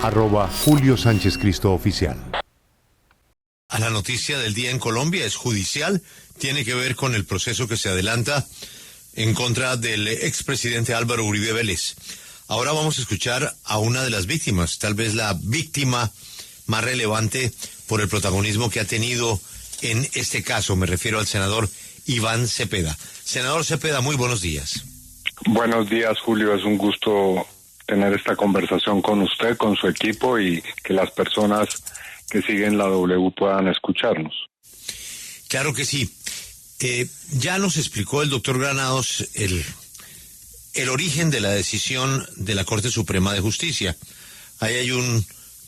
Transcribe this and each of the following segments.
@Julio Sánchez Cristo Oficial. A la noticia del día en Colombia es judicial, tiene que ver con el proceso que se adelanta en contra del expresidente Álvaro Uribe Vélez. Ahora vamos a escuchar a una de las víctimas, tal vez la víctima más relevante por el protagonismo que ha tenido en este caso. Me refiero al senador Iván Cepeda. Senador Cepeda, muy buenos días. Buenos días, Julio. Es un gusto tener esta conversación con usted, con su equipo, y que las personas que siguen la W puedan escucharnos. Claro que sí. Ya nos explicó el doctor Granados el origen de la decisión de la Corte Suprema de Justicia. Ahí hay un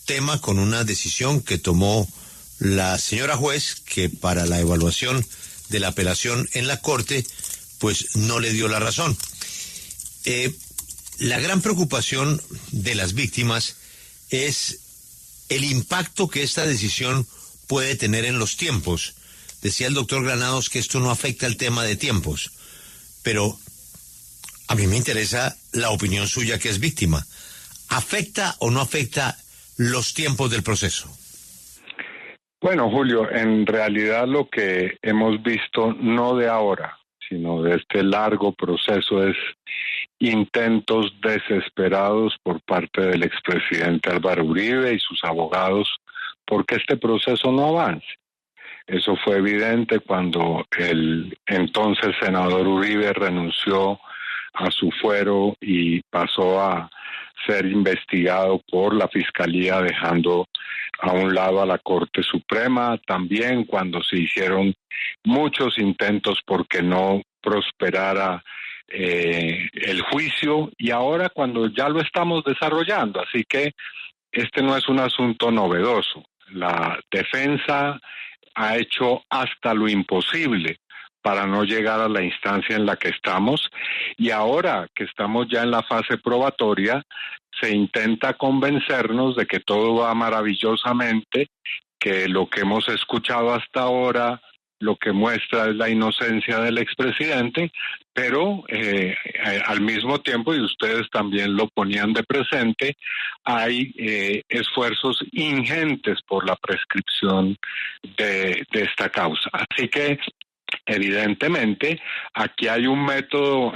tema con una decisión que tomó la señora juez, que para la evaluación de la apelación en la Corte, pues no le dio la razón. La gran preocupación de las víctimas es el impacto que esta decisión puede tener en los tiempos. Decía el doctor Granados que esto no afecta el tema de tiempos, pero a mí me interesa la opinión suya, que es víctima. ¿Afecta o no afecta los tiempos del proceso? Bueno, Julio, en realidad lo que hemos visto, no de ahora, sino de este largo proceso, es intentos desesperados por parte del expresidente Álvaro Uribe y sus abogados porque este proceso no avance. Eso fue evidente cuando el entonces senador Uribe renunció a su fuero y pasó a ser investigado por la Fiscalía, dejando a un lado a la Corte Suprema. También cuando se hicieron muchos intentos porque no prosperara el juicio, y ahora cuando ya lo estamos desarrollando. Así que este no es un asunto novedoso. La defensa ha hecho hasta lo imposible para no llegar a la instancia en la que estamos, y ahora que estamos ya en la fase probatoria, se intenta convencernos de que todo va maravillosamente, que lo que hemos escuchado hasta ahora lo que muestra es la inocencia del expresidente, pero al mismo tiempo, y ustedes también lo ponían de presente, hay esfuerzos ingentes por la prescripción de esta causa. Así que evidentemente, aquí hay un método.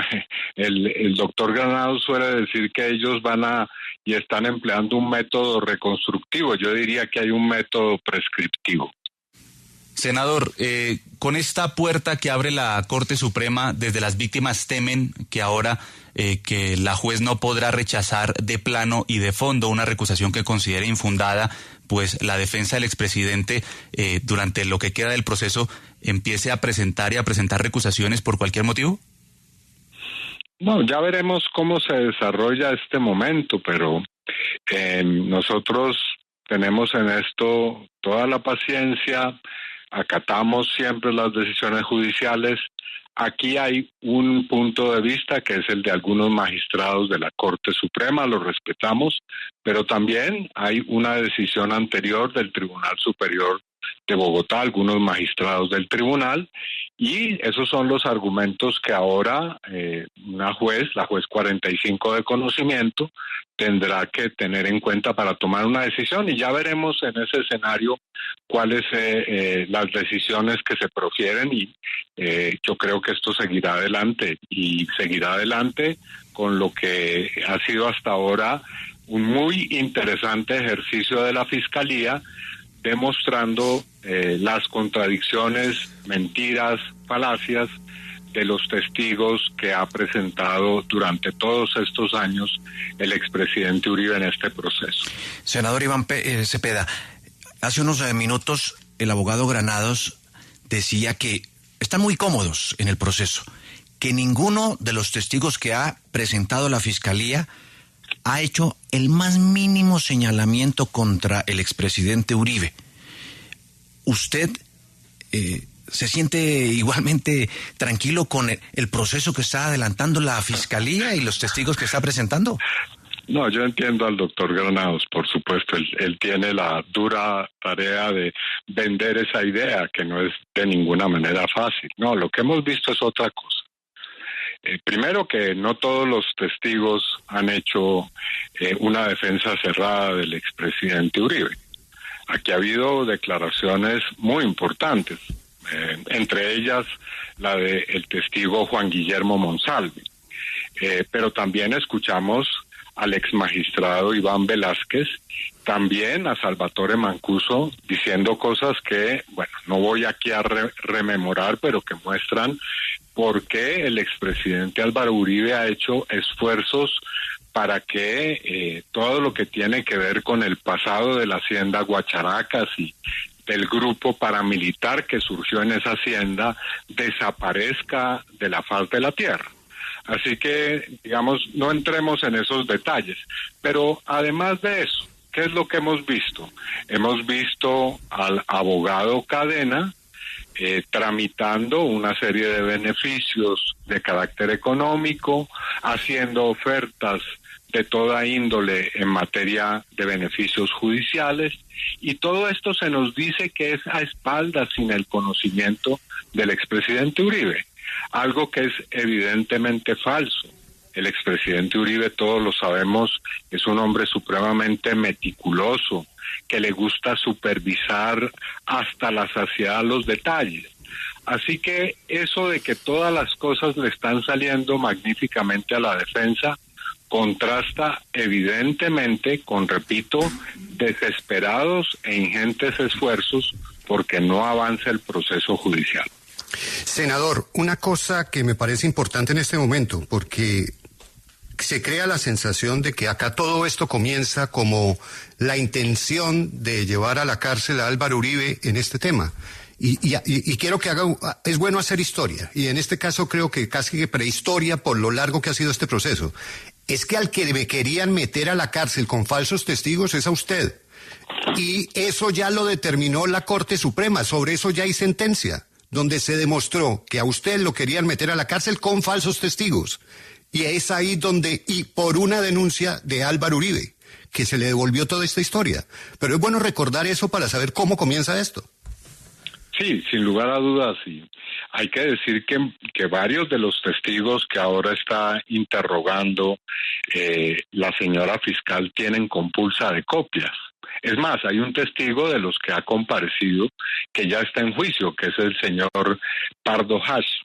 El doctor Granados suele decir que ellos y están empleando un método reconstructivo. Yo diría que hay un método prescriptivo. Senador, con esta puerta que abre la Corte Suprema, desde las víctimas temen que ahora que la juez no podrá rechazar de plano y de fondo una recusación que considere infundada, pues la defensa del expresidente durante lo que queda del proceso empiece a presentar recusaciones por cualquier motivo. No, ya veremos cómo se desarrolla este momento, pero nosotros tenemos en esto toda la paciencia, acatamos siempre las decisiones judiciales. Aquí hay un punto de vista que es el de algunos magistrados de la Corte Suprema, lo respetamos, pero también hay una decisión anterior del Tribunal Superior de Bogotá, algunos magistrados del tribunal, y esos son los argumentos que ahora la juez 45 de conocimiento, tendrá que tener en cuenta para tomar una decisión, y ya veremos en ese escenario cuáles las decisiones que se profieren, y yo creo que esto seguirá adelante con lo que ha sido hasta ahora un muy interesante ejercicio de la Fiscalía, demostrando las contradicciones, mentiras, falacias de los testigos que ha presentado durante todos estos años el expresidente Uribe en este proceso. Senador Iván Cepeda, hace unos minutos el abogado Granados decía que están muy cómodos en el proceso, que ninguno de los testigos que ha presentado la Fiscalía ha hecho el más mínimo señalamiento contra el expresidente Uribe. ¿Usted se siente igualmente tranquilo con el proceso que está adelantando la Fiscalía y los testigos que está presentando? No, yo entiendo al doctor Granados, por supuesto. Él tiene la dura tarea de vender esa idea, que no es de ninguna manera fácil. No, lo que hemos visto es otra cosa. Primero que no todos los testigos han hecho una defensa cerrada del expresidente Uribe. Aquí ha habido declaraciones muy importantes, entre ellas la del testigo Juan Guillermo Monsalve. Pero también escuchamos al ex magistrado Iván Velázquez, también a Salvatore Mancuso, diciendo cosas que, bueno, no voy aquí a rememorar, pero que muestran por qué el expresidente Álvaro Uribe ha hecho esfuerzos para que todo lo que tiene que ver con el pasado de la hacienda Guacharacas y del grupo paramilitar que surgió en esa hacienda desaparezca de la faz de la tierra. Así que, digamos, no entremos en esos detalles. Pero además de eso, ¿qué es lo que hemos visto? Hemos visto al abogado Cadena tramitando una serie de beneficios de carácter económico, haciendo ofertas de toda índole en materia de beneficios judiciales, y todo esto se nos dice que es a espaldas, sin el conocimiento del expresidente Uribe, algo que es evidentemente falso. El expresidente Uribe, todos lo sabemos, es un hombre supremamente meticuloso, que le gusta supervisar hasta la saciedad los detalles. Así que eso de que todas las cosas le están saliendo magníficamente a la defensa contrasta evidentemente con, repito, desesperados e ingentes esfuerzos porque no avanza el proceso judicial. Senador, una cosa que me parece importante en este momento, porque se crea la sensación de que acá todo esto comienza como la intención de llevar a la cárcel a Álvaro Uribe en este tema. Y quiero que es bueno hacer historia, y en este caso creo que casi que prehistoria por lo largo que ha sido este proceso. Es que al que me querían meter a la cárcel con falsos testigos es a usted. Y eso ya lo determinó la Corte Suprema, sobre eso ya hay sentencia, donde se demostró que a usted lo querían meter a la cárcel con falsos testigos. Y es ahí donde, y por una denuncia de Álvaro Uribe, que se le devolvió toda esta historia. Pero es bueno recordar eso para saber cómo comienza esto. Sí, sin lugar a dudas, sí. Hay que decir que varios de los testigos que ahora está interrogando la señora fiscal tienen compulsa de copias. Es más, hay un testigo de los que ha comparecido que ya está en juicio, que es el señor Pardo Hash,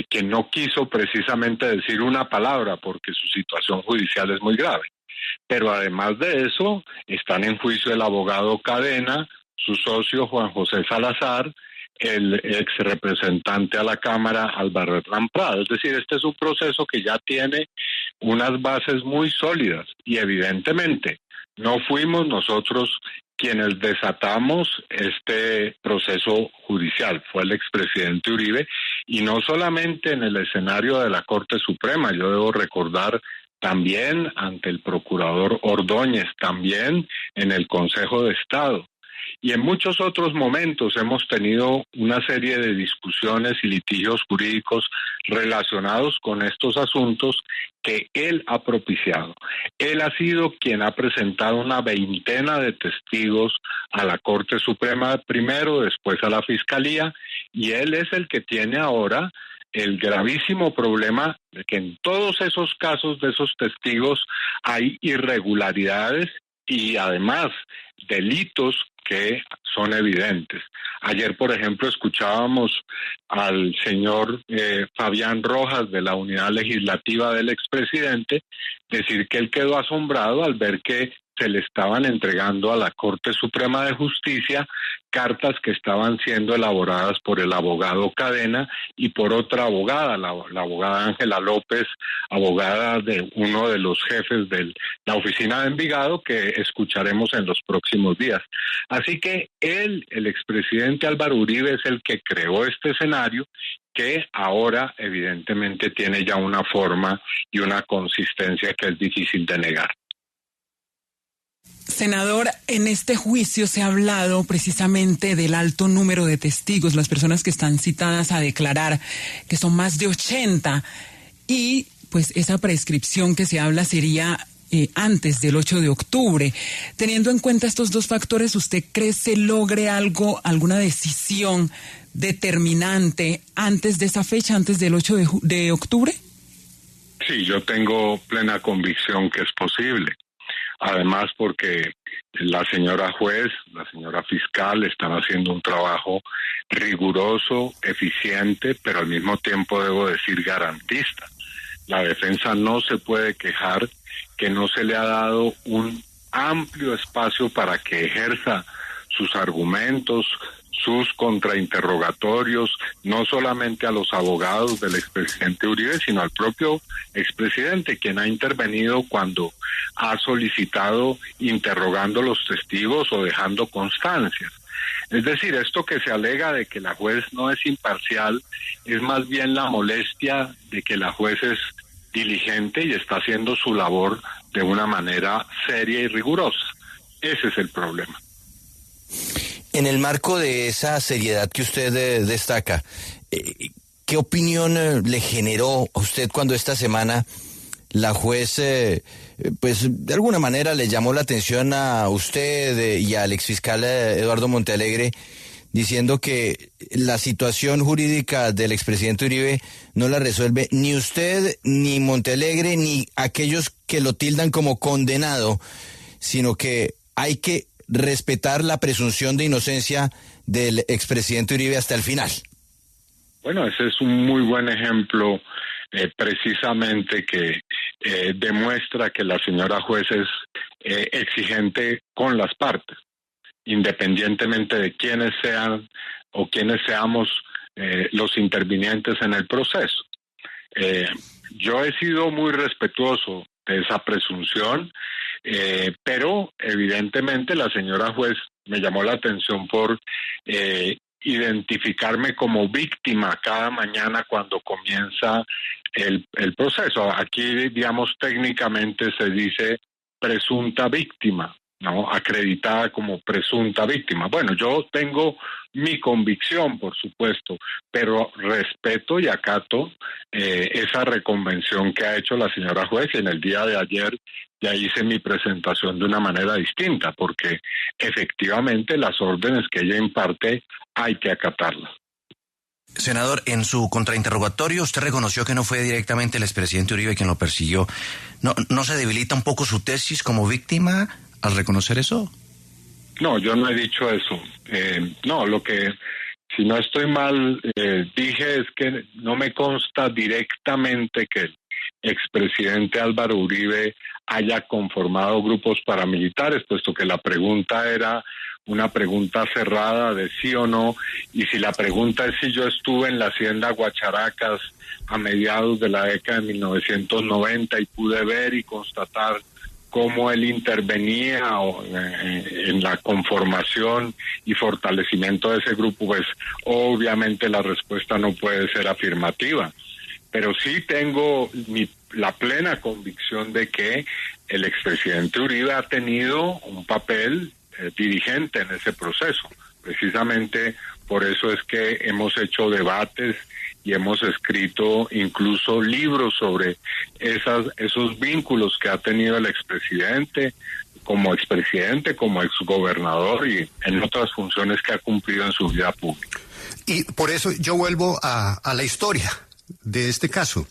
que no quiso precisamente decir una palabra porque su situación judicial es muy grave. Pero además de eso, están en juicio el abogado Cadena, su socio Juan José Salazar, el ex representante a la Cámara Álvaro Hernán Prada. Es decir, este es un proceso que ya tiene unas bases muy sólidas y evidentemente no fuimos nosotros quienes desatamos este proceso judicial, fue el expresidente Uribe, y no solamente en el escenario de la Corte Suprema, yo debo recordar también ante el procurador Ordóñez, también en el Consejo de Estado. Y en muchos otros momentos hemos tenido una serie de discusiones y litigios jurídicos relacionados con estos asuntos que él ha propiciado. Él ha sido quien ha presentado una veintena de testigos a la Corte Suprema primero, después a la Fiscalía, y él es el que tiene ahora el gravísimo problema de que en todos esos casos de esos testigos hay irregularidades y además delitos que son evidentes. Ayer, por ejemplo, escuchábamos al señor Fabián Rojas de la Unidad Legislativa del expresidente decir que él quedó asombrado al ver que se le estaban entregando a la Corte Suprema de Justicia cartas que estaban siendo elaboradas por el abogado Cadena y por otra abogada, la abogada Ángela López, abogada de uno de los jefes de la oficina de Envigado, que escucharemos en los próximos días. Así que él, el expresidente Álvaro Uribe, es el que creó este escenario que ahora evidentemente tiene ya una forma y una consistencia que es difícil de negar. Senador, en este juicio se ha hablado precisamente del alto número de testigos, las personas que están citadas a declarar, que son más de 80, y pues esa prescripción que se habla sería antes del 8 de octubre. Teniendo en cuenta estos dos factores, ¿usted cree se logre alguna decisión determinante antes de esa fecha, antes del 8 de octubre? Sí, yo tengo plena convicción que es posible. Además, porque la señora juez, la señora fiscal están haciendo un trabajo riguroso, eficiente, pero al mismo tiempo debo decir garantista. La defensa no se puede quejar que no se le ha dado un amplio espacio para que ejerza sus argumentos, sus contrainterrogatorios, no solamente a los abogados del expresidente Uribe, sino al propio expresidente, quien ha intervenido cuando ha solicitado interrogando los testigos o dejando constancias. Es decir, esto que se alega de que la juez no es imparcial es más bien la molestia de que la juez es diligente y está haciendo su labor de una manera seria y rigurosa. Ese es el problema. En el marco de esa seriedad que usted destaca, ¿qué opinión le generó a usted cuando esta semana la juez, pues de alguna manera le llamó la atención a usted y al exfiscal Eduardo Montealegre, diciendo que la situación jurídica del expresidente Uribe no la resuelve ni usted, ni Montealegre, ni aquellos que lo tildan como condenado, sino que hay que respetar la presunción de inocencia del expresidente Uribe hasta el final? Bueno, ese es un muy buen ejemplo, precisamente que demuestra que la señora juez es exigente con las partes, independientemente de quiénes sean o quiénes seamos los intervinientes en el proceso. Yo he sido muy respetuoso de esa presunción, pero evidentemente la señora juez me llamó la atención por identificarme como víctima cada mañana cuando comienza el proceso. Aquí, digamos, técnicamente se dice presunta víctima, ¿no? Acreditada como presunta víctima. Bueno, yo tengo mi convicción, por supuesto, pero respeto y acato esa reconvención que ha hecho la señora juez, y en el día de ayer ya hice mi presentación de una manera distinta, porque efectivamente las órdenes que ella imparte hay que acatarlas. Senador, en su contrainterrogatorio usted reconoció que no fue directamente el expresidente Uribe quien lo persiguió. ¿No se debilita un poco su tesis como víctima al reconocer eso? No, yo no he dicho eso. No, lo que, si no estoy mal, dije es que no me consta directamente que el expresidente Álvaro Uribe haya conformado grupos paramilitares, puesto que la pregunta era una pregunta cerrada de sí o no, y si la pregunta es si yo estuve en la hacienda Guacharacas a mediados de la década de 1990 y pude ver y constatar cómo él intervenía en la conformación y fortalecimiento de ese grupo, pues obviamente la respuesta no puede ser afirmativa. Pero sí tengo la plena convicción de que el expresidente Uribe ha tenido un papel dirigente en ese proceso. Precisamente por eso es que hemos hecho debates y hemos escrito incluso libros sobre esos vínculos que ha tenido el expresidente, como exgobernador y en otras funciones que ha cumplido en su vida pública. Y por eso yo vuelvo a la historia de este caso.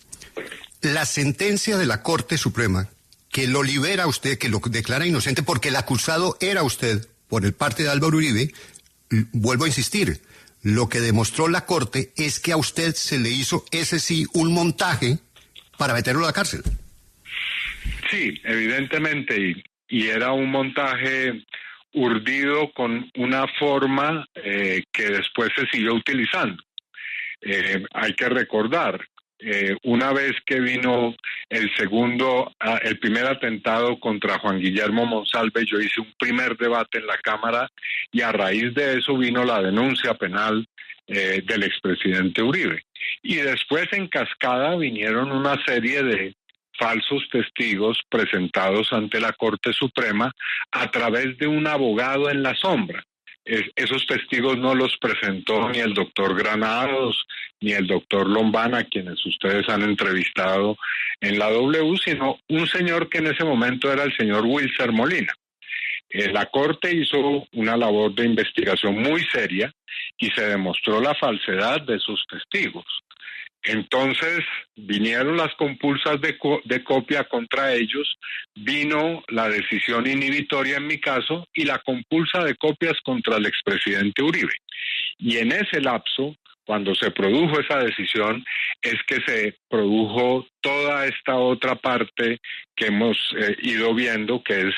La sentencia de la Corte Suprema que lo libera a usted, que lo declara inocente porque el acusado era usted por el parte de Álvaro Uribe, vuelvo a insistir, lo que demostró la Corte es que a usted se le hizo, ese sí, un montaje para meterlo a la cárcel. Sí, evidentemente, y era un montaje urdido con una forma que después se siguió utilizando. Hay que recordar, una vez que vino el primer atentado contra Juan Guillermo Monsalve, yo hice un primer debate en la Cámara y a raíz de eso vino la denuncia penal del expresidente Uribe. Y después en cascada vinieron una serie de falsos testigos presentados ante la Corte Suprema a través de un abogado en la sombra. Esos testigos no los presentó ni el doctor Granados ni el doctor Lombana, quienes ustedes han entrevistado en la W, sino un señor que en ese momento era el señor Wilser Molina. La Corte hizo una labor de investigación muy seria y se demostró la falsedad de sus testigos. Entonces vinieron las compulsas de copia contra ellos, vino la decisión inhibitoria en mi caso y la compulsa de copias contra el expresidente Uribe. Y en ese lapso, cuando se produjo esa decisión, es que se produjo toda esta otra parte que hemos ido viendo, que es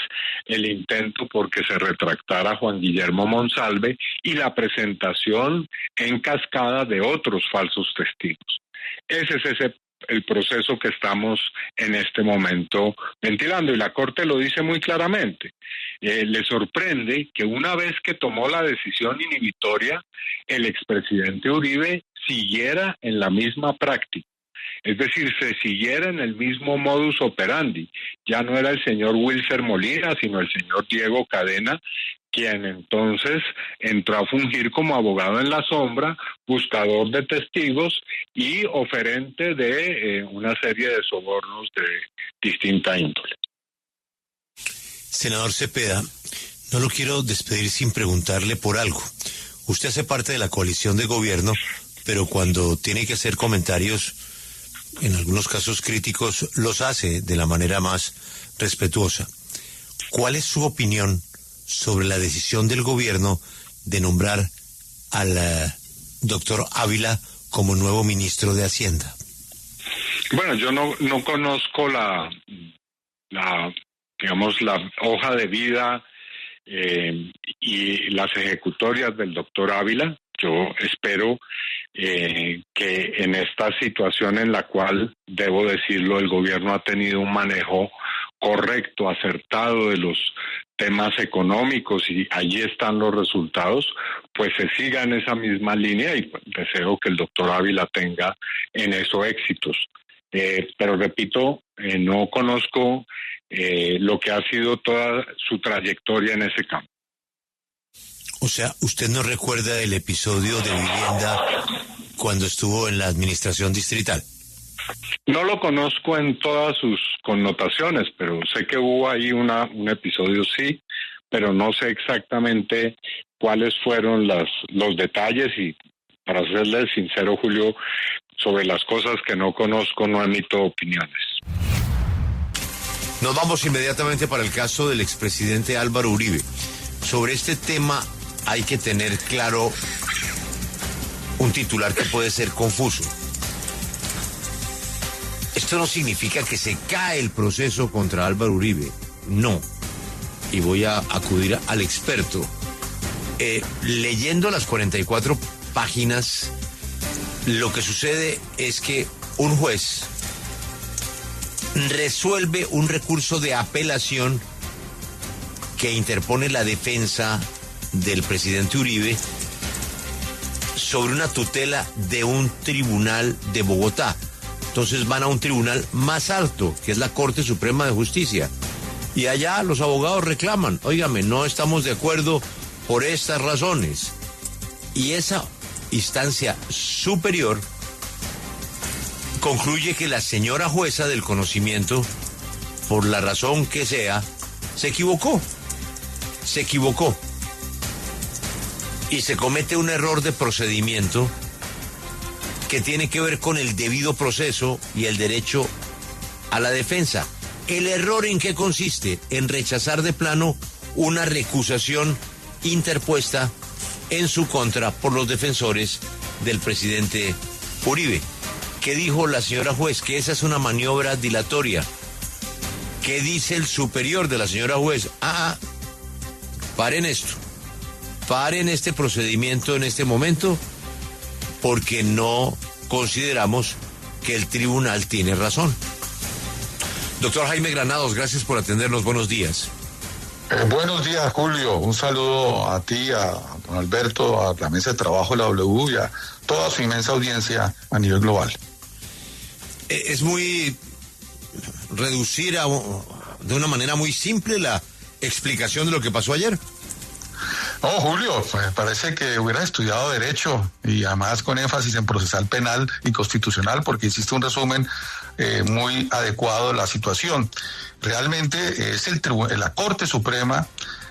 el intento por que se retractara Juan Guillermo Monsalve y la presentación en cascada de otros falsos testigos. Ese es el proceso que estamos en este momento ventilando, y la Corte lo dice muy claramente. Le sorprende que una vez que tomó la decisión inhibitoria, el expresidente Uribe siguiera en la misma práctica. Es decir, se siguiera en el mismo modus operandi. Ya no era el señor Wilcer Molina, sino el señor Diego Cadena, quien entonces entró a fungir como abogado en la sombra, buscador de testigos y oferente de una serie de sobornos de distinta índole. Senador Cepeda, no lo quiero despedir sin preguntarle por algo. Usted hace parte de la coalición de gobierno, pero cuando tiene que hacer comentarios, en algunos casos críticos, los hace de la manera más respetuosa. ¿Cuál es su opinión sobre la decisión del gobierno de nombrar al doctor Ávila como nuevo ministro de Hacienda? Bueno, yo no conozco la hoja de vida y las ejecutorias del doctor Ávila. Yo espero que en esta situación en la cual, debo decirlo, el gobierno ha tenido un manejo correcto, acertado de los temas económicos, y allí están los resultados, pues se siga en esa misma línea, y deseo que el doctor Ávila tenga en eso éxitos. Pero repito, no conozco lo que ha sido toda su trayectoria en ese campo. O sea, ¿usted no recuerda el episodio de vivienda cuando estuvo en la administración distrital? No lo conozco en todas sus connotaciones, pero sé que hubo ahí un episodio, sí, pero no sé exactamente cuáles fueron los detalles, y para serle sincero, Julio, sobre las cosas que no conozco no emito opiniones. Nos vamos inmediatamente para el caso del expresidente Álvaro Uribe. Sobre este tema hay que tener claro un titular que puede ser confuso. Esto no significa que se cae el proceso contra Álvaro Uribe, no. Y voy a acudir al experto. Leyendo las 44 páginas, lo que sucede es que un juez resuelve un recurso de apelación que interpone la defensa del presidente Uribe sobre una tutela de un tribunal de Bogotá. Entonces van a un tribunal más alto, que es la Corte Suprema de Justicia. Y allá los abogados reclaman, óigame, no estamos de acuerdo por estas razones. Y esa instancia superior concluye que la señora jueza del conocimiento, por la razón que sea, se equivocó. Y se comete un error de procedimiento que tiene que ver con el debido proceso y el derecho a la defensa. ¿El error en qué consiste? En rechazar de plano una recusación interpuesta en su contra por los defensores del presidente Uribe. ¿Qué dijo la señora juez? Que esa es una maniobra dilatoria. ¿Qué dice el superior de la señora juez? Paren esto. Paren este procedimiento en este momento, porque no consideramos que el tribunal tiene razón. Doctor Jaime Granados, gracias por atendernos. Buenos días. Buenos días, Julio. Un saludo a ti, a don Alberto, a la mesa de trabajo de la W y a toda su inmensa audiencia a nivel global. Es muy reducir de una manera muy simple la explicación de lo que pasó ayer. No, Julio, pues parece que hubieras estudiado Derecho y además con énfasis en procesal penal y constitucional, porque hiciste un resumen muy adecuado de la situación. Realmente es la Corte Suprema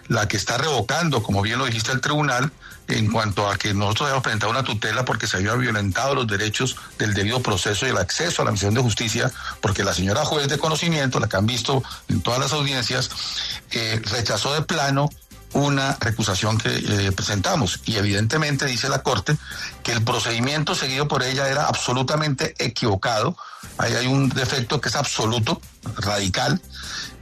la que está revocando, como bien lo dijiste, el tribunal, en cuanto a que nosotros habíamos presentado una tutela porque se había violentado los derechos del debido proceso y el acceso a la administración de justicia, porque la señora juez de conocimiento, la que han visto en todas las audiencias, rechazó de plano una recusación que presentamos, y evidentemente dice la Corte que el procedimiento seguido por ella era absolutamente equivocado. Ahí hay un defecto que es absoluto, radical,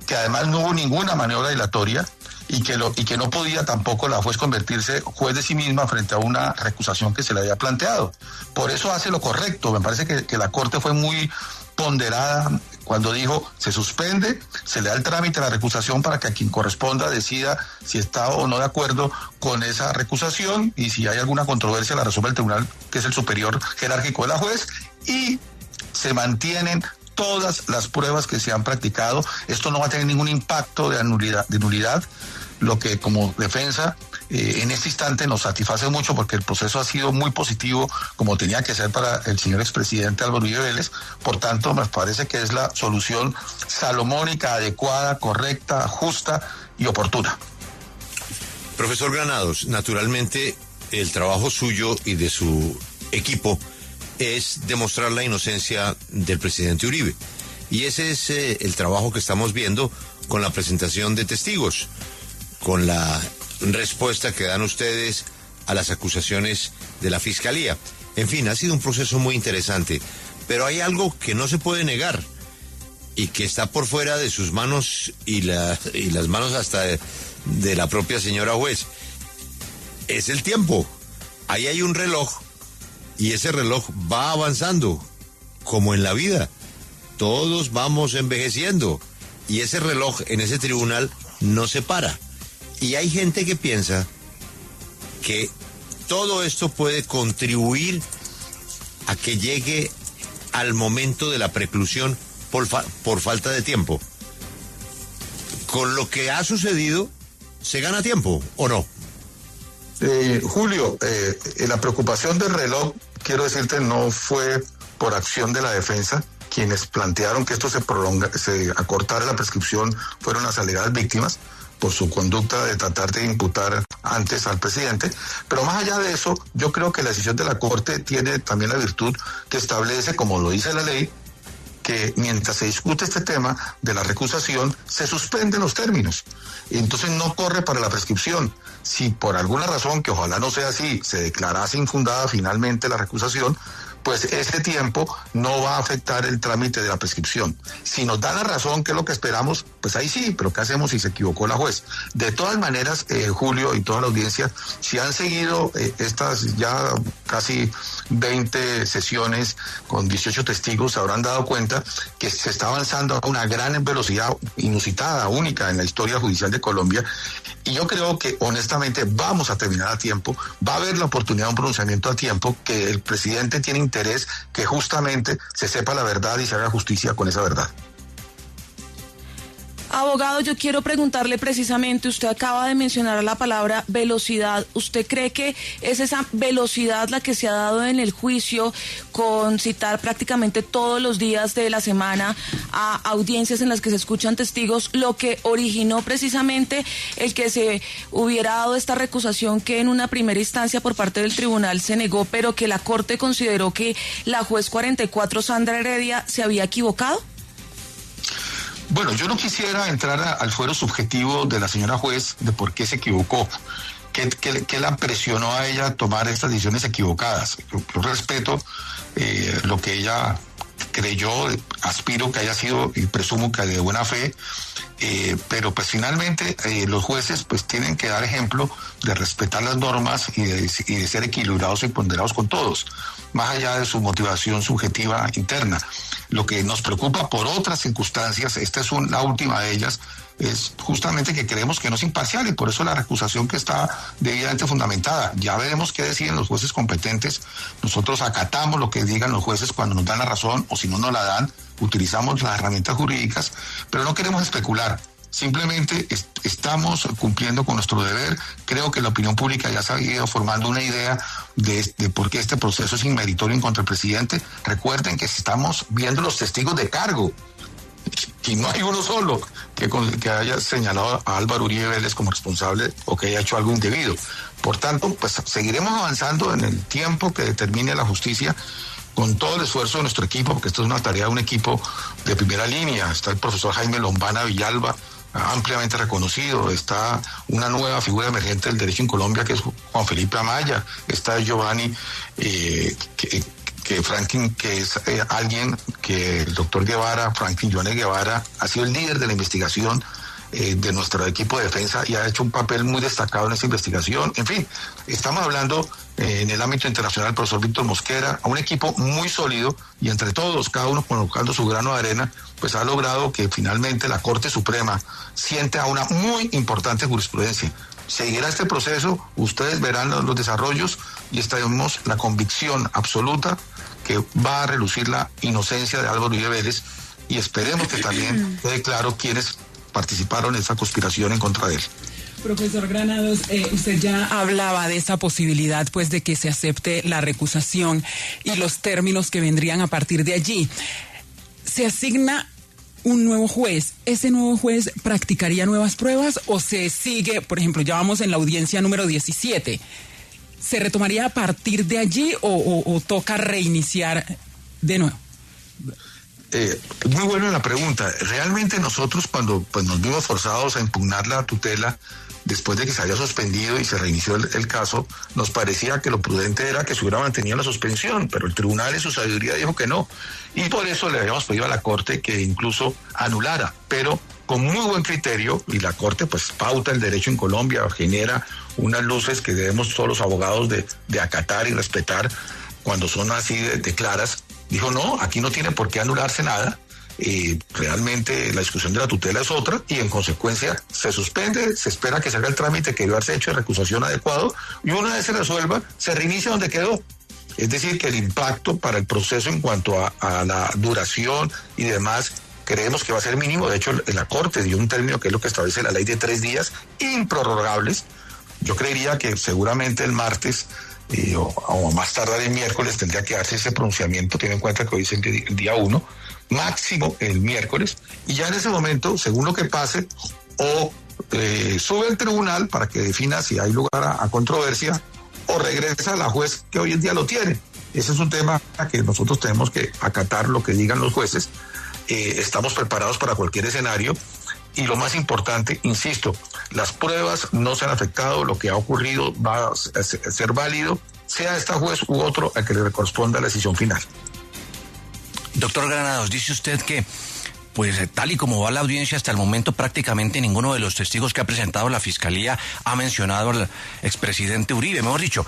que además no hubo ninguna maniobra dilatoria, y que no podía tampoco la juez convertirse juez de sí misma frente a una recusación que se le había planteado. Por eso hace lo correcto. Me parece que la Corte fue muy ponderada cuando dijo: se suspende, se le da el trámite a la recusación para que a quien corresponda decida si está o no de acuerdo con esa recusación, y si hay alguna controversia la resuelve el tribunal, que es el superior jerárquico de la juez, y se mantienen todas las pruebas que se han practicado. Esto no va a tener ningún impacto de nulidad, lo que como defensa en este instante nos satisface mucho, porque el proceso ha sido muy positivo, como tenía que ser para el señor expresidente Álvaro Uribe Vélez. Por tanto, me parece que es la solución salomónica, adecuada, correcta, justa y oportuna. Profesor Granados, naturalmente el trabajo suyo y de su equipo es demostrar la inocencia del presidente Uribe. Y ese es el trabajo que estamos viendo con la presentación de testigos, con la respuesta que dan ustedes a las acusaciones de la Fiscalía. En fin, ha sido un proceso muy interesante, pero hay algo que no se puede negar y que está por fuera de sus manos y las manos hasta de la propia señora juez. Es el tiempo. Ahí hay un reloj, y ese reloj va avanzando, como en la vida. Todos vamos envejeciendo, y ese reloj en ese tribunal no se para. Y hay gente que piensa que todo esto puede contribuir a que llegue al momento de la preclusión por falta de tiempo. Con lo que ha sucedido, ¿se gana tiempo o no? Julio, la preocupación del reloj, quiero decirte, no fue por acción de la defensa. Quienes plantearon que esto se acortara la prescripción fueron las alegadas víctimas, por su conducta de tratar de imputar antes al presidente. Pero más allá de eso, yo creo que la decisión de la Corte tiene también la virtud que establece, como lo dice la ley, que mientras se discute este tema de la recusación, se suspenden los términos. Y entonces no corre para la prescripción. Si por alguna razón, que ojalá no sea así, se declarase infundada finalmente la recusación, pues ese tiempo no va a afectar el trámite de la prescripción. Si nos da la razón, que es lo que esperamos, pues ahí sí, pero ¿qué hacemos si se equivocó la juez? De todas maneras, Julio y toda la audiencia, si han seguido estas ya casi 20 sesiones con 18 testigos, se habrán dado cuenta que se está avanzando a una gran velocidad inusitada, única en la historia judicial de Colombia. Y yo creo que honestamente vamos a terminar a tiempo, va a haber la oportunidad de un pronunciamiento a tiempo, que el presidente tiene interés que justamente se sepa la verdad y se haga justicia con esa verdad. Abogado, yo quiero preguntarle precisamente, usted acaba de mencionar la palabra velocidad. ¿Usted cree que es esa velocidad la que se ha dado en el juicio, con citar prácticamente todos los días de la semana a audiencias en las que se escuchan testigos, lo que originó precisamente el que se hubiera dado esta recusación que en una primera instancia por parte del tribunal se negó, pero que la Corte consideró que la juez 44, Sandra Heredia, se había equivocado? Bueno, yo no quisiera entrar al fuero subjetivo de la señora juez de por qué se equivocó, qué la presionó a ella a tomar estas decisiones equivocadas. Yo respeto lo que ella creyó, aspiro que haya sido y presumo que de buena fe, pero pues finalmente los jueces pues tienen que dar ejemplo de respetar las normas y de ser equilibrados y ponderados con todos, más allá de su motivación subjetiva interna. Lo que nos preocupa por otras circunstancias, esta es la última de ellas, es justamente que creemos que no es imparcial, y por eso la recusación que está debidamente fundamentada. Ya veremos qué deciden los jueces competentes. Nosotros acatamos lo que digan los jueces cuando nos dan la razón, o si no nos la dan, utilizamos las herramientas jurídicas, pero no queremos especular. Simplemente estamos cumpliendo con nuestro deber. Creo que la opinión pública ya se ha ido formando una idea de por qué este proceso es inmeritorio en contra del presidente. Recuerden que estamos viendo los testigos de cargo. y no hay uno solo que haya señalado a Álvaro Uribe Vélez como responsable o que haya hecho algo indebido. Por tanto, pues seguiremos avanzando en el tiempo que determine la justicia, con todo el esfuerzo de nuestro equipo, porque esto es una tarea de un equipo de primera línea. Está el profesor Jaime Lombana Villalba, ampliamente reconocido. Está una nueva figura emergente del derecho en Colombia, que es Juan Felipe Amaya. Está Giovanni, que Franklin, que es alguien que el doctor Guevara, Franklin Johnny Guevara, ha sido el líder de la investigación de nuestro equipo de defensa y ha hecho un papel muy destacado en esa investigación. En fin, estamos hablando en el ámbito internacional del profesor Víctor Mosquera, a un equipo muy sólido, y entre todos, cada uno colocando su grano de arena, pues ha logrado que finalmente la Corte Suprema siente a una muy importante jurisprudencia. Seguirá este proceso, ustedes verán los desarrollos y tenemos la convicción absoluta que va a relucir la inocencia de Álvaro Uribe Vélez, y esperemos que también quede claro quiénes participaron en esa conspiración en contra de él. Profesor Granados, usted ya hablaba de esa posibilidad, pues, de que se acepte la recusación y los términos que vendrían a partir de allí. Se asigna un nuevo juez. ¿Ese nuevo juez practicaría nuevas pruebas o se sigue, por ejemplo, ya vamos en la audiencia número 17? ¿Se retomaría a partir de allí o toca reiniciar de nuevo? Muy buena la pregunta. Realmente nosotros, cuando pues nos vimos forzados a impugnar la tutela después de que se había suspendido y se reinició el caso, nos parecía que lo prudente era que se hubiera mantenido la suspensión, pero el tribunal en su sabiduría dijo que no, y por eso le habíamos pedido a la Corte que incluso anulara, pero con muy buen criterio, y la Corte pues pauta el derecho en Colombia, genera unas luces que debemos todos los abogados de acatar y respetar cuando son así de claras. Dijo, no, aquí no tiene por qué anularse nada, realmente la discusión de la tutela es otra, y en consecuencia se suspende, se espera que se haga el trámite que debe haberse hecho de recusación adecuado, y una vez se resuelva, se reinicia donde quedó. Es decir, que el impacto para el proceso en cuanto a la duración y demás, creemos que va a ser mínimo. De hecho, en la Corte dio un término que es lo que establece la ley de 3 días improrrogables. Yo creería que seguramente el martes o más tardar el miércoles tendría que darse ese pronunciamiento, teniendo en cuenta que hoy es el día 1, máximo el miércoles, y ya en ese momento, según lo que pase, o sube el tribunal para que defina si hay lugar a controversia, o regresa a la juez que hoy en día lo tiene. Ese es un tema que nosotros tenemos que acatar lo que digan los jueces. Estamos preparados para cualquier escenario, y lo más importante, insisto, las pruebas no se han afectado, lo que ha ocurrido va a ser válido, sea esta juez u otro al que le corresponda la decisión final. Doctor Granados, dice usted que, pues tal y como va la audiencia hasta el momento, prácticamente ninguno de los testigos que ha presentado la Fiscalía ha mencionado al expresidente Uribe. Mejor dicho,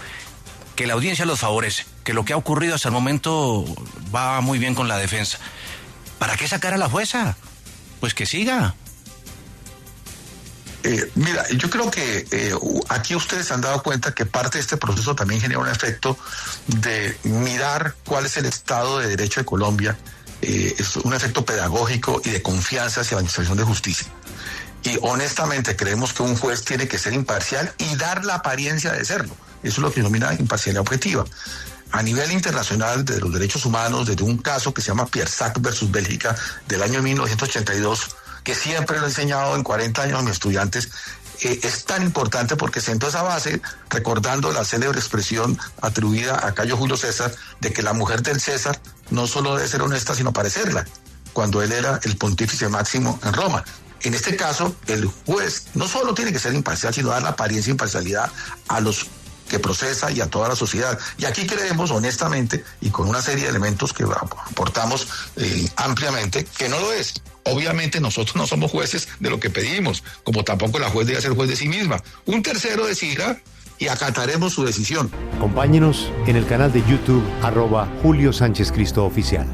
que la audiencia los favorece, que lo que ha ocurrido hasta el momento va muy bien con la defensa. ¿Para qué sacar a la jueza? Pues que siga. Mira, yo creo que aquí ustedes han dado cuenta que parte de este proceso también genera un efecto de mirar cuál es el Estado de Derecho de Colombia, es un efecto pedagógico y de confianza hacia la administración de justicia. Y honestamente creemos que un juez tiene que ser imparcial y dar la apariencia de serlo. Eso es lo que denomina imparcialidad objetiva. A nivel internacional de los derechos humanos, desde un caso que se llama Piersac versus Bélgica del año 1982, que siempre lo he enseñado en 40 años a mis estudiantes, es tan importante porque sentó esa base recordando la célebre expresión atribuida a Cayo Julio César de que la mujer del César no solo debe ser honesta sino parecerla, cuando él era el pontífice máximo en Roma. En este caso, el juez no solo tiene que ser imparcial, sino dar la apariencia de imparcialidad a los que procesa y a toda la sociedad. Y aquí creemos honestamente y con una serie de elementos que aportamos ampliamente que no lo es. Obviamente nosotros no somos jueces de lo que pedimos, como tampoco la juez debe ser juez de sí misma. Un tercero decidirá y acataremos su decisión. Acompáñenos en el canal de YouTube @Julio Sánchez Cristo Oficial.